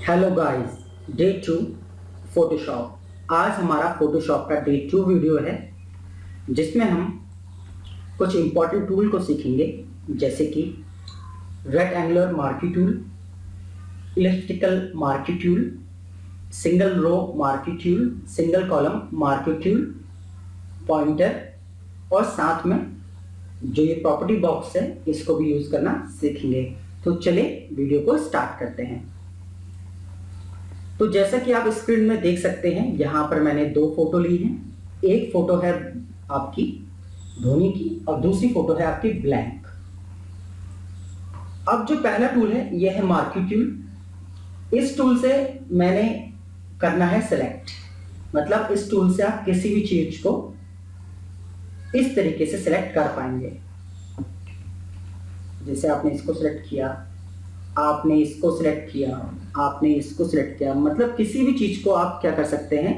Hello guys, day 2 Photoshop. आज हमारा Photoshop का डे 2 वीडियो है जिसमें हम कुछ इंपॉर्टेंट टूल को सीखेंगे, जैसे कि rectangular marquee tool, elliptical marquee tool, single row marquee tool, single column marquee tool, pointer और साथ में जो ये प्रॉपर्टी बॉक्स है इसको भी यूज करना सीखेंगे। तो चलिए वीडियो को स्टार्ट करते हैं। तो जैसा कि आप स्क्रीन में देख सकते हैं, यहाँ पर मैंने दो फोटो ली हैं। एक फोटो है आपकी धोनी की और दूसरी फोटो है आपकी ब्लैंक। अब जो पहला टूल है यह है मार्की टूल। इस टूल से मैंने करना है सिलेक्ट, मतलब इस टूल से आप किसी भी चीज को इस तरीके से सिलेक्ट कर पाएंगे। जैसे आपने इसको सिलेक्ट किया, आपने इसको सिलेक्ट किया, आपने इसको सिलेक्ट किया, मतलब किसी भी चीज को आप क्या कर सकते हैं,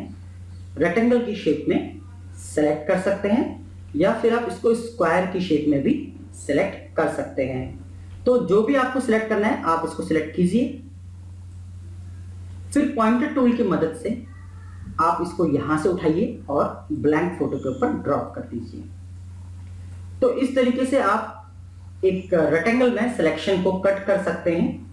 रेक्टेंगल की शेप में सेलेक्ट कर सकते हैं या फिर आप इसको स्क्वायर की शेप में भी सेलेक्ट कर सकते हैं। तो जो भी आपको सिलेक्ट करना है आप इसको सिलेक्ट कीजिए। फिर पॉइंटर टूल की मदद से आप इसको यहां से उठाइए और ब्लैंक फोटो के ऊपर ड्रॉप कर दीजिए। तो इस तरीके से आप एक रेक्टेंगल में सिलेक्शन को कट कर सकते हैं।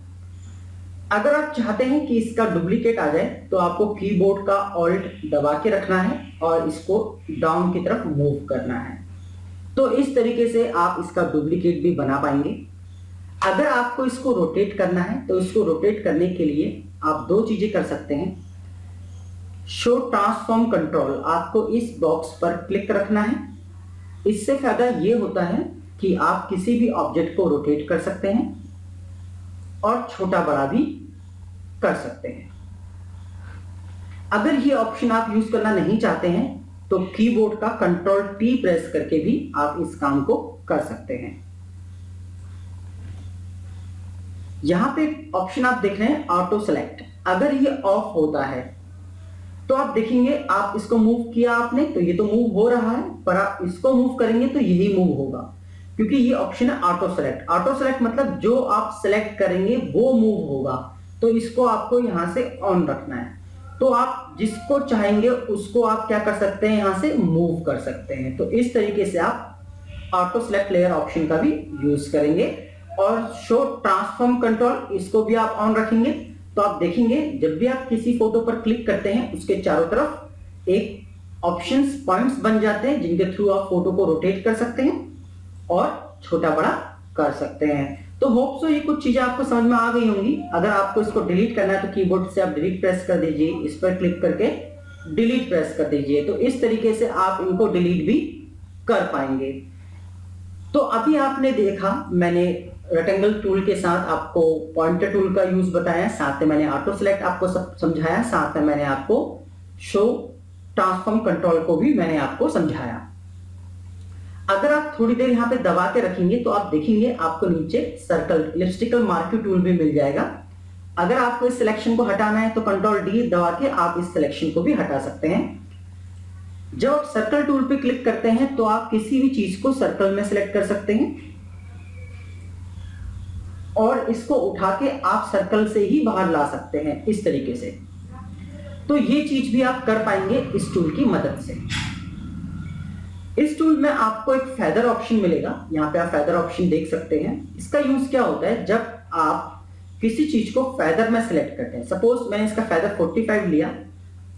अगर आप चाहते हैं कि इसका डुप्लीकेट आ जाए तो आपको कीबोर्ड का ऑल्ट दबा के रखना है और इसको डाउन की तरफ मूव करना है। तो इस तरीके से आप इसका डुप्लीकेट भी बना पाएंगे। अगर आपको इसको रोटेट करना है तो इसको रोटेट करने के लिए आप दो चीजें कर सकते हैं। शो ट्रांसफॉर्म कंट्रोल, आपको इस बॉक्स पर क्लिक रखना है। इससे फायदा यह होता है कि आप किसी भी ऑब्जेक्ट को रोटेट कर सकते हैं और छोटा बड़ा भी कर सकते हैं। अगर ये ऑप्शन आप यूज करना नहीं चाहते हैं तो कीबोर्ड का कंट्रोल टी प्रेस करके भी आप इस काम को कर सकते हैं। यहां पे ऑप्शन आप देख रहे हैं ऑटो सेलेक्ट। अगर ये ऑफ होता है तो आप देखेंगे, आप इसको मूव किया आपने तो ये तो मूव हो रहा है, पर आप इसको मूव करेंगे तो यही मूव होगा, क्योंकि ये ऑप्शन है ऑटो सेलेक्ट। ऑटो सेलेक्ट मतलब जो आप सेलेक्ट करेंगे वो मूव होगा। तो इसको आपको यहां से ऑन रखना है। तो आप जिसको चाहेंगे उसको आप क्या कर सकते हैं, यहां से मूव कर सकते हैं। तो इस तरीके से आप ऑटो सेलेक्ट लेयर ऑप्शन का भी यूज करेंगे। और शो ट्रांसफॉर्म कंट्रोल, इसको भी आप ऑन रखेंगे तो आप देखेंगे जब भी आप किसी फोटो पर क्लिक करते हैं उसके चारों तरफ एक ऑप्शंस पॉइंट्स बन जाते हैं जिनके थ्रू आप फोटो को रोटेट कर सकते हैं और छोटा बड़ा कर सकते हैं। तो होप सो ये कुछ चीजें आपको समझ में आ गई होंगी। अगर आपको इसको डिलीट करना है तो कीबोर्ड से आप डिलीट प्रेस कर दीजिए, इस पर क्लिक करके डिलीट प्रेस कर दीजिए। तो इस तरीके से आप इनको डिलीट भी कर पाएंगे। तो अभी आपने देखा, मैंने रेक्टेंगल टूल के साथ आपको पॉइंटर टूल का यूज बताया, साथ में मैंने ऑटो सेलेक्ट आपको सब समझाया, साथ में मैंने आपको शो ट्रांसफॉर्म कंट्रोल को भी मैंने आपको समझाया। अगर आप थोड़ी देर यहां पे दबा के रखेंगे तो आप देखेंगे आपको नीचे सर्कल इलिप्टिकल मार्की टूल भी मिल जाएगा। अगर आपको इस सिलेक्शन को हटाना है तो कंट्रोल डी दबा के आप इस सिलेक्शन को भी हटा सकते हैं। जब आप सर्कल टूल पे क्लिक करते हैं तो आप किसी भी चीज को सर्कल में सिलेक्ट कर सकते हैं और इसको उठा के आप सर्कल से ही बाहर ला सकते हैं इस तरीके से। तो ये चीज भी आप कर पाएंगे इस टूल की मदद से। इस टूल में आपको एक फेदर ऑप्शन मिलेगा, यहाँ पे आप फेदर ऑप्शन देख सकते हैं। इसका यूज क्या होता है, जब आप किसी चीज को फेदर में सिलेक्ट करते हैं। सपोज मैंने इसका फेदर 45 लिया,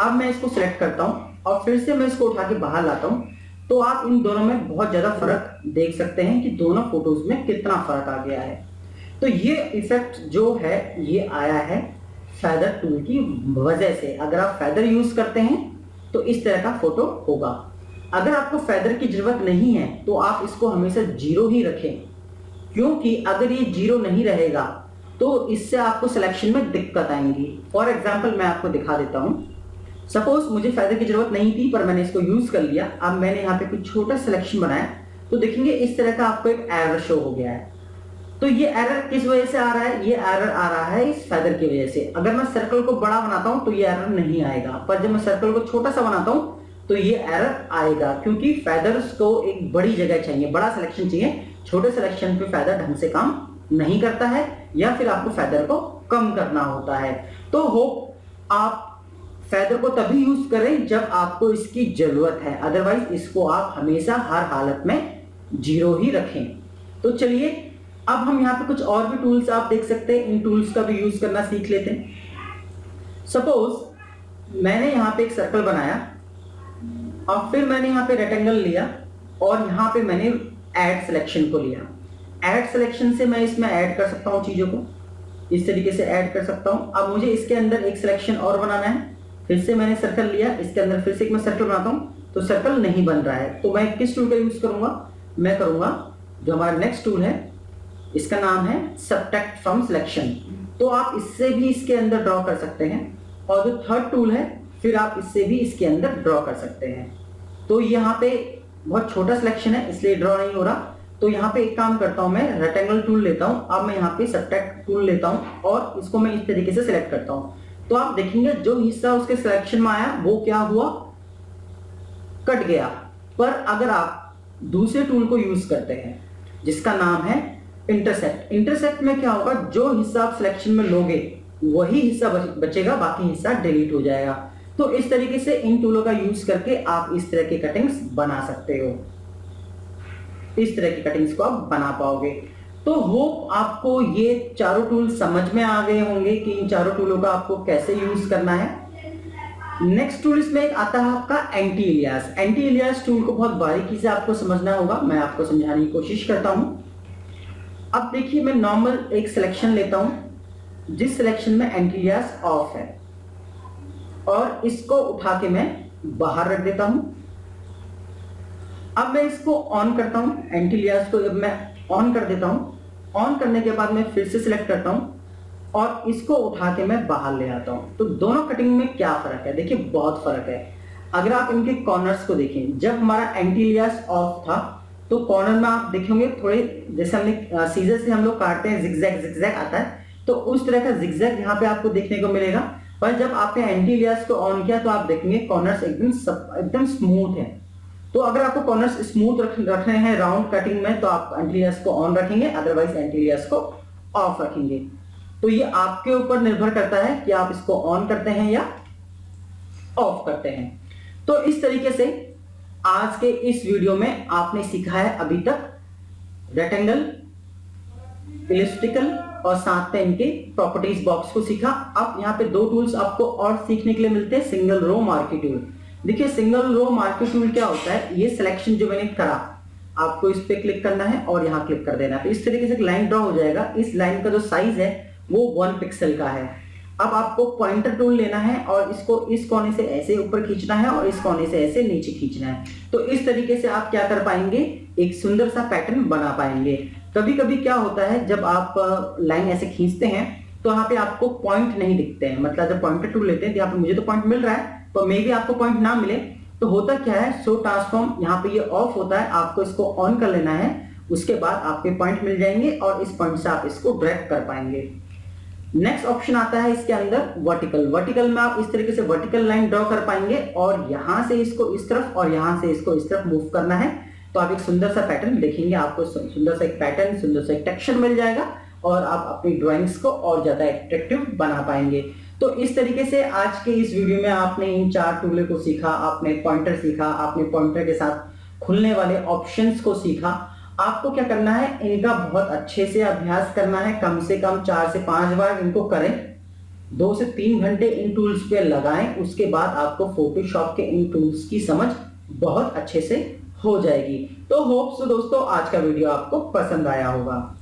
अब मैं इसको सिलेक्ट करता हूं और फिर से मैं इसको उठा के बाहर लाता हूं, तो आप इन दोनों में बहुत ज्यादा फर्क देख सकते हैं कि दोनों फोटोज में कितना फर्क आ गया है। तो ये इफेक्ट जो है ये आया है फेदर टूल की वजह से। अगर आप फेदर यूज करते हैं तो इस तरह का फोटो होगा। अगर आपको फेदर की जरूरत नहीं है तो आप इसको हमेशा जीरो ही रखें, क्योंकि अगर ये जीरो नहीं रहेगा तो इससे आपको सिलेक्शन में दिक्कत आएंगी। फॉर एग्जांपल मैं आपको दिखा देता हूं। सपोज मुझे फेदर की जरूरत नहीं थी पर मैंने इसको यूज कर लिया। अब मैंने यहाँ पे कुछ छोटा सिलेक्शन बनाया तो देखेंगे इस तरह का आपको एक एरर शो हो गया है। तो ये एरर किस वजह से आ रहा है, ये एरर आ रहा है इस फेदर की वजह से। अगर मैं सर्कल को बड़ा बनाता हूं तो ये एरर नहीं आएगा, पर जब मैं सर्कल को छोटा सा बनाता हूं तो ये एरर आएगा, क्योंकि फेदर्स को एक बड़ी जगह चाहिए, बड़ा सिलेक्शन चाहिए। छोटे सिलेक्शन पे फेदर ढंग से काम नहीं करता है या फिर आपको फेदर को कम करना होता है। तो होप आप फेदर को तभी यूज करें जब आपको इसकी जरूरत है, अदरवाइज इसको आप हमेशा हर हालत में 0 ही रखें। तो चलिए अब हम यहाँ पे कुछ और भी टूल्स आप देख सकते हैं, इन टूल्स का भी यूज करना सीख लेते हैं। सपोज मैंने यहाँ पे एक सर्कल बनाया और फिर मैंने यहाँ पे रेक्टेंगल लिया और यहाँ पे मैंने ऐड सिलेक्शन को लिया। ऐड सिलेक्शन से मैं इसमें ऐड कर सकता हूँ, चीजों को इस तरीके से ऐड कर सकता हूँ। अब मुझे इसके अंदर एक सिलेक्शन और बनाना है, फिर से मैंने सर्कल लिया, इसके अंदर फिर से एक मैं सर्कल बनाता हूँ, तो सर्कल नहीं बन रहा है। तो मैं किस टूल का यूज करूंगा, मैं करूंगा जो हमारा नेक्स्ट टूल है, इसका नाम है सबट्रैक्ट फ्रॉम सिलेक्शन। तो आप इससे भी इसके अंदर ड्रॉ कर सकते हैं, और जो थर्ड टूल है फिर आप इससे भी इसके अंदर ड्रॉ कर सकते हैं। तो यहाँ पे बहुत छोटा सिलेक्शन है इसलिए ड्रॉ नहीं हो रहा। तो यहाँ पे एक काम करता हूं, मैं रेक्टेंगल टूल लेता हूं, अब मैं यहाँ पे सबट्रैक्ट टूल लेता हूं और इसको मैं इस तरीके से सिलेक्ट करता हूं। तो आप देखेंगे जो हिस्सा उसके सिलेक्शन में आया वो क्या हुआ, कट गया। पर अगर आप दूसरे टूल को यूज करते हैं जिसका नाम है इंटरसेक्ट, इंटरसेक्ट में क्या होगा, जो हिस्सा आप सिलेक्शन में लोगे वही हिस्सा बचेगा, बाकी हिस्सा डिलीट हो जाएगा। तो इस तरीके से इन टूलों का यूज करके आप इस तरह की कटिंग्स बना सकते हो, इस तरह की कटिंग्स को आप बना पाओगे। तो होप आपको ये चारों टूल समझ में आ गए होंगे कि इन चारों टूलों का आपको कैसे यूज करना है। नेक्स्ट टूल इसमें एक आता है आपका anti alias. Anti alias tool को बहुत बारीकी से आपको समझना होगा, मैं आपको समझाने की कोशिश करता हूं। अब देखिए मैं नॉर्मल एक सिलेक्शन लेता हूं जिस सिलेक्शन में एंटी एलियास ऑफ है, और इसको उठा के मैं बाहर रख देता हूं। अब मैं इसको ऑन करता हूं, एंटी एलियास को जब मैं ऑन कर देता हूं, ऑन करने के बाद मैं फिर से सिलेक्ट करता हूं और इसको उठा के मैं बाहर ले आता हूं। तो दोनों कटिंग में क्या फर्क है, देखिए बहुत फर्क है। अगर आप इनके कॉर्नर्स को देखें, जब हमारा एंटी एलियास ऑफ था तो कॉर्नर में आप देखेंगे थोड़े, जैसे हमने सीजर से हम लोग काटते हैं जिगजैग जिगजैग आता है, तो उस तरह का जिगजैग यहाँ पे आपको देखने को मिलेगा। पर जब आपने एंटी एलियास को ऑन किया तो आप देखेंगे कॉर्नर्स एकदम स्मूथ है। तो अगर आपको कॉर्नर्स स्मूथ रखने हैं राउंड कटिंग में तो आप एंटी एलियास को ऑन रखेंगे, अदरवाइज एंटी एलियास को ऑफ रखेंगे। तो ये आपके ऊपर निर्भर करता है कि आप इसको ऑन करते हैं या ऑफ करते हैं। तो इस तरीके से आज के इस वीडियो में आपने सीखा है अभी तक रेक्टेंगल, इलिप्टिकल और साथ में इनके प्रॉपर्टीज बॉक्स को सीखा। अब यहाँ पे दो टूल्स आपको और सीखने के लिए मिलते हैं, सिंगल रो मार्की टूल। देखिए सिंगल रो मार्की टूल क्या होता है, ये सिलेक्शन जो मैंने करा आपको इस पे क्लिक करना है और यहाँ क्लिक कर देना है, तो इस तरीके से लाइन ड्रॉ हो जाएगा। इस लाइन का जो साइज है वो 1 पिक्सल का है। अब आपको पॉइंटर टूल लेना है और इसको इस कोने से ऐसे ऊपर खींचना है और इस कोने से ऐसे नीचे खींचना है। तो इस तरीके से आप क्या कर पाएंगे, एक सुंदर सा पैटर्न बना पाएंगे। कभी कभी क्या होता है जब आप लाइन ऐसे खींचते हैं तो यहाँ पे आपको पॉइंट नहीं दिखते हैं, मतलब जब पॉइंटर टूल लेते हैं तो यहाँ पे मुझे तो पॉइंट मिल रहा है तो मे भी आपको पॉइंट ना मिले। तो होता क्या है, शो ट्रांसफॉर्म यहाँ पे ये ऑफ होता है, आपको इसको ऑन कर लेना है, उसके बाद आपके पॉइंट मिल जाएंगे और इस पॉइंट से आप इसको ड्रैग कर पाएंगे। नेक्स्ट ऑप्शन आता है इसके अंदर वर्टिकल। वर्टिकल में आप इस तरीके से वर्टिकल लाइन ड्रॉ कर पाएंगे और यहां से इसको इस तरफ और यहां से इसको इस तरफ मूव करना है, तो आप एक सुंदर सा पैटर्न देखेंगे, आपको सुंदर सा एक पैटर्न, सुंदर सा एक टेक्सचर मिल जाएगा और आप अपनी ड्राइंग्स को और ज्यादा एट्रैक्टिव बना पाएंगे। तो इस तरीके से आज के इस वीडियो में आपने इन 4 टूलों को सीखा, आपने पॉइंटर सीखा, आपने पॉइंटर के साथ खुलने वाले ऑप्शंस को सीखा। आपको क्या करना है, इनका बहुत अच्छे से अभ्यास करना है, कम से कम 4 से 5 बार इनको करें, 2 से 3 घंटे इन टूल्स पे लगाएं, उसके बाद आपको फोटोशॉप के इन टूल्स की समझ बहुत अच्छे से हो जाएगी। तो होप्स दोस्तों आज का वीडियो आपको पसंद आया होगा।